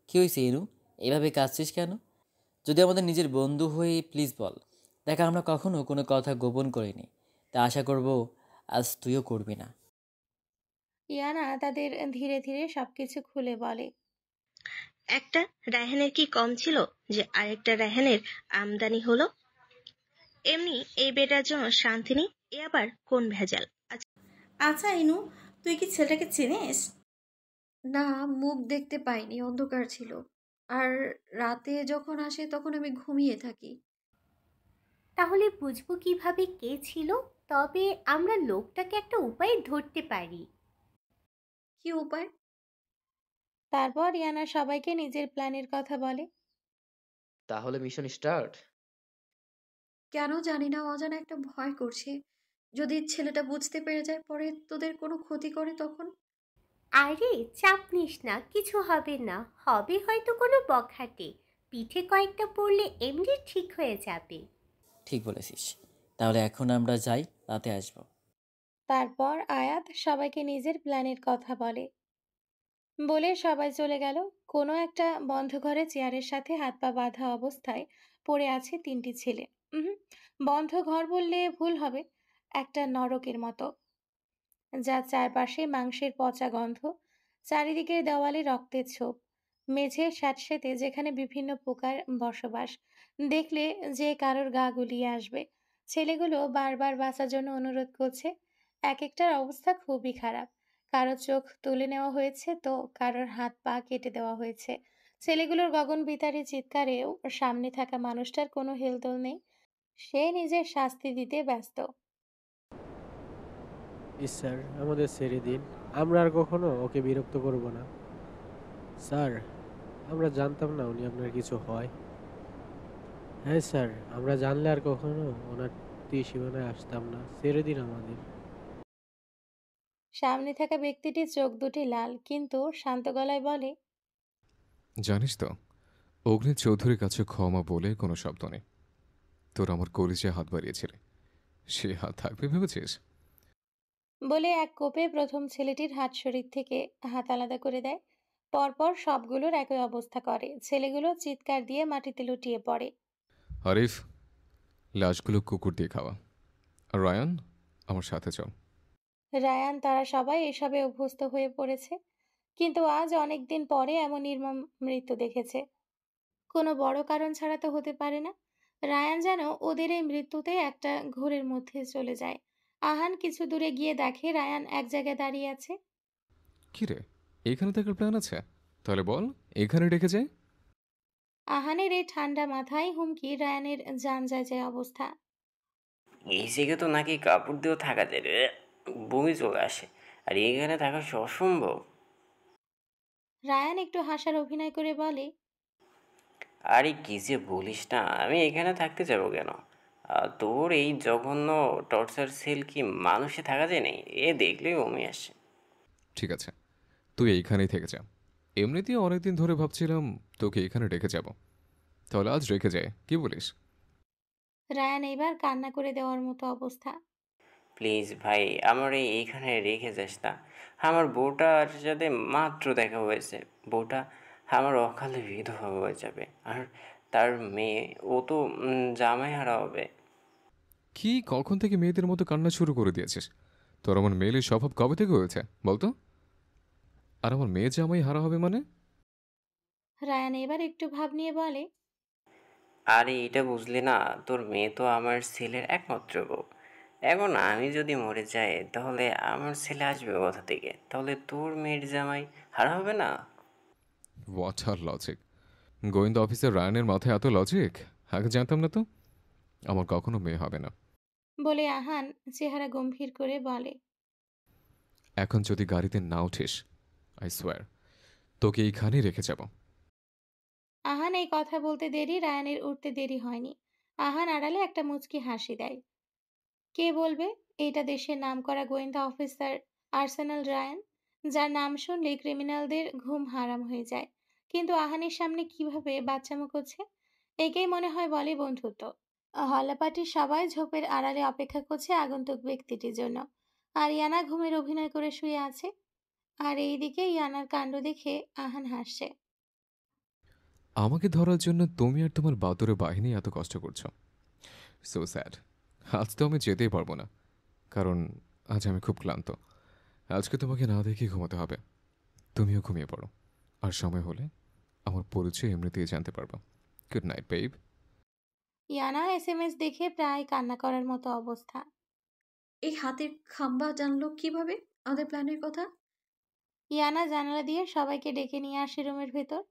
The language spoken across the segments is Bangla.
কি হয়েছে ইনু? এভাবে কাঁদছিস কেন? যদি আমাদের নিজের বন্ধু হয়ে প্লিজ বল। দেখ আমরা কখনো কোনো কথা গোপন করিনি। তা আশা করব আজ তুইও করবি না। ইয়ানা তাদের ধীরে ধীরে সবকিছু খুলে বলে। একটা রায়হানের কি কম ছিল যে আরেকটা রায়হানের আমদানি হলো? এমনি এই বেটার জন্য শান্তি নেই, এ আবার কোন ভেজাল? আচ্ছা, আচ্ছা ইনু, তুই কি ছেলেটাকে চিনিস? না, মুখ দেখতে পাইনি, অন্ধকার ছিল। আর রাতে যখন আসে তখন আমি ঘুমিয়ে থাকি। তাহলে বুঝবো কিভাবে কে ছিল? তবে আমরা লোকটাকে একটা উপায়ে ধরতে পারি। কি উপায়? তারপর ইয়ানা সবাইকে নিজের প্ল্যানের কথা বলে। তাহলে মিশন স্টার্ট। কেন জানি না, অজানা একটা ভয় করছে। যদি ছেলেটা বুঝতে পেরে যায়, পরে তোদের কোনো ক্ষতি করে তখন। আরে চাপ নিস না, কিছু হবে না। হবে হয়তো কোনো বখাটে, পিঠে কয়েকটা পড়লে এমনি ঠিক হয়ে যাবে। ঠিক বলেছিস। তাহলে এখন আমরা যাই, রাতে আসবো। তারপর আয়াত সবাইকে নিজের প্ল্যানের কথা বলে। বলে সবাই চলে গেল। কোনো একটা বন্ধ ঘরে চেয়ারের সাথে হাত পা বাঁধা অবস্থায় পড়ে আছে তিনটি ছেলে। উহুম, বন্ধ ঘর বললে ভুল হবে, একটা নরকের মতো, যার চারপাশে মাংসের পচা গন্ধ, চারিদিকের দেওয়ালে রক্তের ছোপ, মেঝে স্যাঁতসেঁতে যেখানে বিভিন্ন পোকার বসবাস। দেখলে যে কারোর গা গুলিয়ে আসবে। ছেলেগুলো বারবার বাঁচার জন্য অনুরোধ করছে। এক একটার অবস্থা খুবই খারাপ। কারো চোখ তুলে নেওয়া হয়েছে, তো কারোর হাত পা কেটে দেওয়া হয়েছে। ছেলেগুলোর গগনবিতারী চিৎকারেও সামনে থাকা মানুষটার কোনো হেলদোল নেই। সে নিজের শাস্তি দিতে ব্যস্ত। স্যার, আমাদের ছেড়ে দিন। আমরা আর কখনো ওকে বিরক্ত করব না। স্যার, আমরা জানতাম না উনি আপনার কিছু হয়। হ্যাঁ স্যার, আমরা জানলে আর কখনো ওনার সীমানায় আসতাম না। ছেড়ে দিন আমাদের। সামনে থাকা ব্যক্তিটির চোখ দুটি লাল, কিন্তু শান্ত গলায় বলে, জানিস তো, অগ্নি চৌধুরীর কাছে ক্ষমা বলে কোনো শব্দ নেই। তোর আমার কলিজায় হাত বাড়িয়েছিলে, সে হাত থাকবে ভেবেছিস? বলে এক কোপে প্রথম ছেলেটির হাত শরীর থেকে হাত আলাদা করে দেয়। পরপর সবগুলোর একই অবস্থা করে। ছেলেগুলো চিৎকার দিয়ে মাটিতে লুটিয়ে পড়ে। আরিফ, লাশগুলো কুকুর দিয়ে খাওয়া। আর রায়ান, আমার সাথে চল। রায়ান তারা সবাই এসবে অভ্যস্ত হয়ে পড়েছে, কিন্তু আজ অনেক দিন পরে এমন নির্মম মৃত্যু দেখেছে। কোনো বড় কারণ ছাড়া তো হতে পারে না। রায়ান যেন ওদের এই মৃত্যুতে একটা ঘোরের মধ্যে চলে যায়। আহান কিছু দূরে গিয়ে দেখে রায়ান এক জায়গায় দাঁড়িয়ে আছে। কি রে, এখানে থাকার প্ল্যান আছে? তাহলে বল, এখানে রেখে যাই। আহানের এই ঠান্ডা মাথায় হুমকি রায়ানের জান যায় যায় অবস্থা। এই জায়গায় তো নাকি কাপড় দিয়েও থাকা যায় রে, বমি চলে আসে। আর এখানে থাকা অসম্ভব। রায়ান একটু হাসার অভিনয় করে বলে, আরে কি যে বলিস না, আমি এখানে থাকতে যাবো কেন? তোর এই জঘন্য টর্চার সেল কি মানুষে থাকা যায় নাই? এ দেখলেই বমি আসে। ঠিক আছে, তুই এইখানেই থেকে যা। এমনিতেই অনেকদিন ধরে ভাবছিলাম তোকে এখানে রেখে যাব। তাহলে আজ রেখে যায়, কি বলিস? রায়ান এবার কান্না করে দেওয়ার মতো অবস্থা। প্লিজ ভাই, আমার এইখানে রেখে যাস না। আমার বউটার সাথে মাত্র দেখা হয়েছে। বউটা আমার অকালে বিধবা হয়ে যাবে। আর তার মেয়ে, ও তো জামাই হারা হবে। কি কখন থেকে মেয়েদের মতো কান্না শুরু করে দিয়েছিস? তোর আমার মেয়ের স্বভাব কবে থেকে হয়েছে বলতো? আর আমার মেয়ে জামাই হারা হবে মানে? রায়ান এবার একটু ভাব নিয়ে বলে, আরে এটা বুঝলি না, তোর মেয়ে তো আমার ছেলের একমাত্র বউ। এখন আমি যদি মরে যাই তাহলে আমার ছেলে আসবে কোথা থেকে? তাহলে তোর মেয়ের জামাই হারা হবে না? What are logic! গোয়েন্দা অফিসার রায়ানের মাথায় এত লজিক? আগে জানতাম না তো। আমার কখনো মেয়ে হবে না। বলে আহান চেহারা গম্ভীর করে বলে, এখন যদি গাড়িতে না উঠিস, আই সোয়ার তোকে এইখানেই রেখে যাব। আহান এই কথা বলতে দেরি, রায়ানের উঠতে দেরি হয়নি। আহান আড়ালে একটা মুচকি হাসি দেয়। কে বলবে এটা দেশের নামকরা গোয়েন্দা অফিসার আর্সেনাল রায়ান, যার নাম শুনলে ক্রিমিনালদের ঘুম হারাম হয়ে যায়। কিন্তু আহানের সামনে কিভাবে বাচ্চামো করছে? একেই মনে হয় বলে বন্ধুত্ব। হল্লাপাটির সবাই ঝোপের আড়ালে অপেক্ষা করছে আগন্তুক ব্যক্তিটির জন্য। আর ইয়ানা ঘুমের অভিনয় করে শুয়ে আছে। আর এইদিকে ইয়ানার কাণ্ড দেখে আহান হাসছে। আমাকে ধরার জন্য তুমি আর তোমার বাদুরে বাহিনী এত কষ্ট করছো। So sad. আজ তো আমি যেতেই পারবো না, কারণ আজ আমি খুব ক্লান্ত। আজকে তোমাকে না দেখে ঘুমাতে হবে। তুমিও ঘুমিয়ে পড়ো, আর সময় হলে আমার পরিচয় এমনিতেই জানতে পারবো। Good night babe. Iyana SMS দেখে প্রায় কান্না করার মতো অবস্থা। এই হাতের খাম্বা জানলো কিভাবে আমাদের প্ল্যানের কথা? ইয়ানা জানালা দিয়ে সবাইকে ডেকে নিয়ে আসে রুমের ভেতর।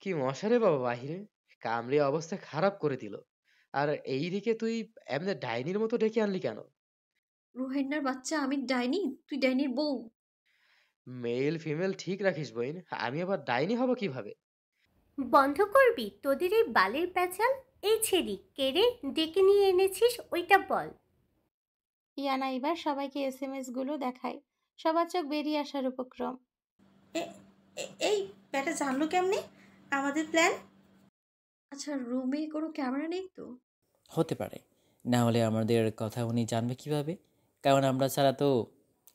কি মশা রে বাবা বাহিরে, কামড়ে অবস্থা খারাপ করে দিল। আর এইদিকে তুই এমনি ডাইনির মতো ডেকে আনলি কেন? রোহিণীর বাচ্চা, আমি ডাইনি, তুই ডাইনির বউ। মেল ফিমেল ঠিক রাখিস বইন, আমি আবার ডাইনি হব কিভাবে? বন্ধ করবি তোদের এই বালের প্যাচাল? এই ছেড়ি কেড়ে ডেকে নিয়ে এনেছিস ওইটা বল। ইয়ানা এবার সবাইকে এসএমএস গুলো দেখায়। সবার চোখ বেরিয়ে আসার উপক্রম। এই ব্যাটা জানলো কেমনে আমাদের প্ল্যান? আচ্ছা, রুমে কোনো ক্যামেরা নেই তো? হতে পারে, না হলে আমাদের কথা উনি জানবে কিভাবে? কারণ আমরা ছাড়া তো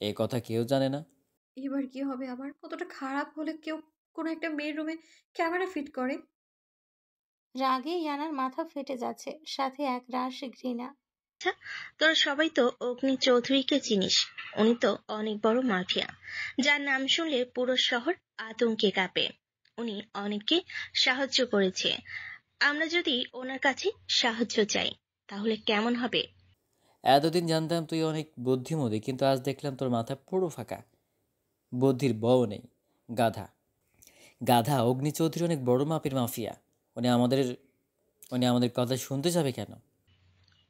এই কথা কেউ জানে না। এবার কি হবে আমার? কতটা খারাপ হলে কেউ কোনো একটা মেয়ের রুমে ক্যামেরা ফিট করে? রাগে ইয়ানার মাথা ফেটে যাচ্ছে, সাথে এক রাশ ঘৃণা। আচ্ছা, তোরা সবাই তো অগ্নি চৌধুরীকে চিনিস। উনি তো অনেক বড় মাফিয়া, যার নাম শুনলে পুরো শহর আতঙ্কে কাঁপে। উনি অনেককে সাহায্য করেছে। আমরা যদি ওনার কাছে সাহায্য চাই তাহলে কেমন হবে? এতদিন জানতাম তুই অনেক বুদ্ধিমতী, কিন্তু আজ দেখলাম তোর মাথা পুরো ফাঁকা। বুদ্ধির বউ নেই, গাধা। গাধা অগ্নি চৌধুরী অনেক বড় মাপের মাফিয়া। উনি আমাদের উনি আমাদের কথা শুনতে যাবে কেন?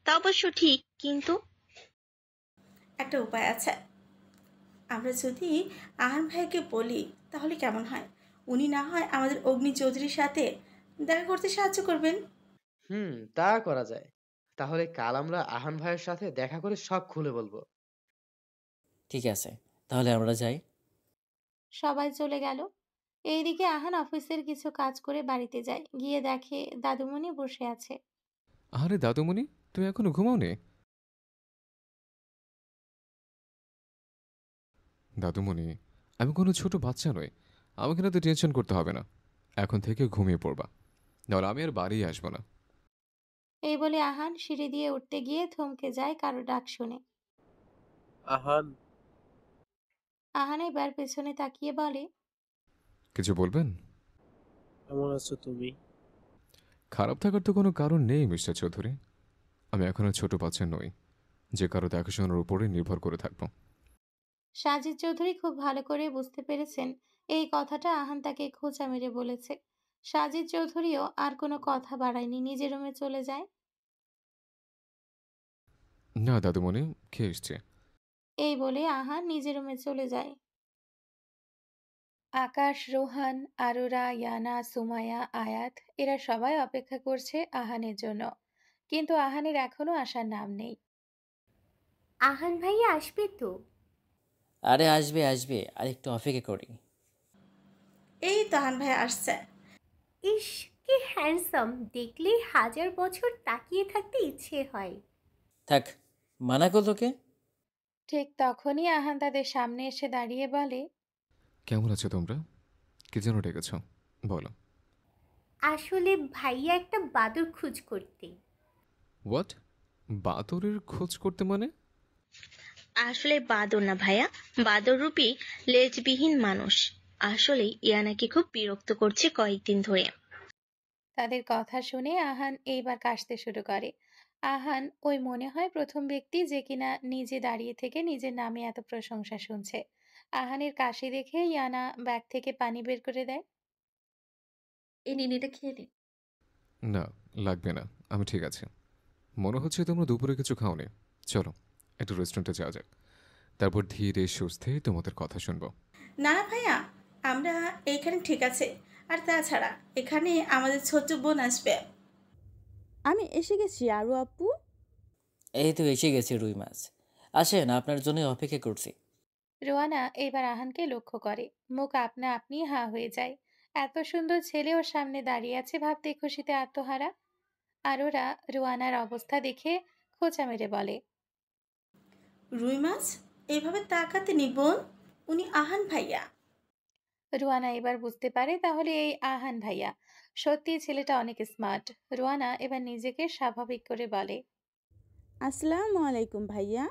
তা অবশ্য ঠিক, কিন্তু একটা উপায় আছে। আমরা যদি আহান ভাইকে বলি তাহলে কেমন হয়? উনি না হয় আমাদের অগ্নি চৌধুরীর সাথে দেখা করতে সাহায্য করবেন। তা করা যায়। তাহলে কাল আমরা আহান ভাইয়ের সাথে দেখা করে সব খুলে বলবো। ঠিক আছে, তাহলে আমরা যাই। সবাই চলে গেল। এইদিকে আহান অফিসের কিছু কাজ করে বাড়িতে যায়। গিয়ে দেখে দাদুমণি বসে আছে। আরে দাদুমণি, তুমি এখনো ঘুমাওনি? দাদুমণি, আমি কোনো ছোট বাচ্চা নই। আমাকে না তো টেনশন করতে হবে না। এখন থেকে ঘুমিয়ে পড়বা, নাহলে আমি আর বাড়ি আসবো না। এই বলে আহান সিঁড়ি দিয়ে উঠতে গিয়ে থমকে যায় কারো ডাক শুনে। আহান, আহান এবার পেছনে তাকিয়ে বলে, কিছু বলবেন? কেমন আছো তুমি? খারাপ থাকার তো কোনো কারণ নেই মিস্টার চৌধুরী। আমি এখন আর ছোট বাচ্চা নই যে কারো দেখাশোনার উপরে নির্ভর করে থাকবো। সাজিদ চৌধুরী খুব ভালো করে বুঝতে পেরেছেন এই কথাটা আহান তাকে খোঁচা মেরে বলেছে। সাজিদ চৌধুরীও আর কোনো কথা বাড়ায়নি, নিজের রুমে চলে যায়। না দাদুমণি, খেয়ে এসছে। এই বলে আহান নিজের রুমে চলে যায়। আকাশ, রোহান, আরোরা, ইয়ানা, সুমায়া, আয়াত এরা সবাই অপেক্ষা করছে আহানের জন্য, কিন্তু আহানের এখনো আসার নাম নেই। আহান ভাইয়া আসবে তো? আরে আসবে আসবে, আর একটু অপেক্ষা করি। এই তো আহান ভাই আসছে। ইস, কি হ্যান্ডসাম! দেখলে 1000 বছর তাকিয়ে থাকতে ইচ্ছে হয়। থাক, মানা করলো কে? ঠিক তখনই আহান তাদের সামনে এসে দাঁড়িয়ে বলে, কেমন আছো তোমরা? কি যেন ডেকেছ, বলো। আসলে ভাইয়া একটা বাদর খোঁজ করতে। হোয়াট? বাদরের খোঁজ করতে মানে? আসলে বাদর না ভাইয়া, বাদররূপী লেজবিহীন মানুষ। আসলে ইয়ানাকে খুব বিরক্ত করছে কয়েকদিন ধরে। তাদের কথা শুনে আহান এইবার কাশতে শুরু করে। আহান ওই মনে হয় প্রথম ব্যক্তি যে কিনা নিজে দাঁড়িয়ে থেকে নিজের নামে এত প্রশংসা শুনছে। আহানের কাশি দেখে ইয়ানা ব্যাগ থেকে পানি বের করে দেয়। এই নিন, এটা খেয়ে নিন। না, লাগবে না, আমি ঠিক আছে। মনে হচ্ছে তোমরা দুপুরে কিছু খাওনি। চলো একটু রেস্টুরেন্টে যাওয়া যাক, তারপর ধীরে সুস্থে তোমাদের কথা শুনবো। না না ভাইয়া, আমরা এইখানে ঠিক আছে। আর তাছাড়া এখানে আমাদের ছোট্ট বোন আসবে। আমি এসে গেছি আরু আপু। এই তো এসে গেছে রুই মাছ। আসেন, আপনার জন্য অপেক্ষা করছি। রোয়ানা এবার আহানকে লক্ষ্য করে, মুখ আপনা আপনি হা হয়ে যায়। এত সুন্দর ছেলে ওর সামনে দাঁড়িয়ে আছে ভাবতে খুশিতে আত্মহারা। আর ওরা রোয়ানার অবস্থা দেখে খোঁচা মেরে বলে, রুই মাছ এইভাবে তাকাতে নি বোন, উনি আহান ভাইয়া। রুয়ানা এবার বুঝতে পারে তাহলে এই আহান ভাইয়া। সত্যি ছেলেটা অনেক স্মার্ট। রোয়ানা এবার নিজেকে স্বাভাবিক করে বলে, আসসালামু আলাইকুম ভাইয়া।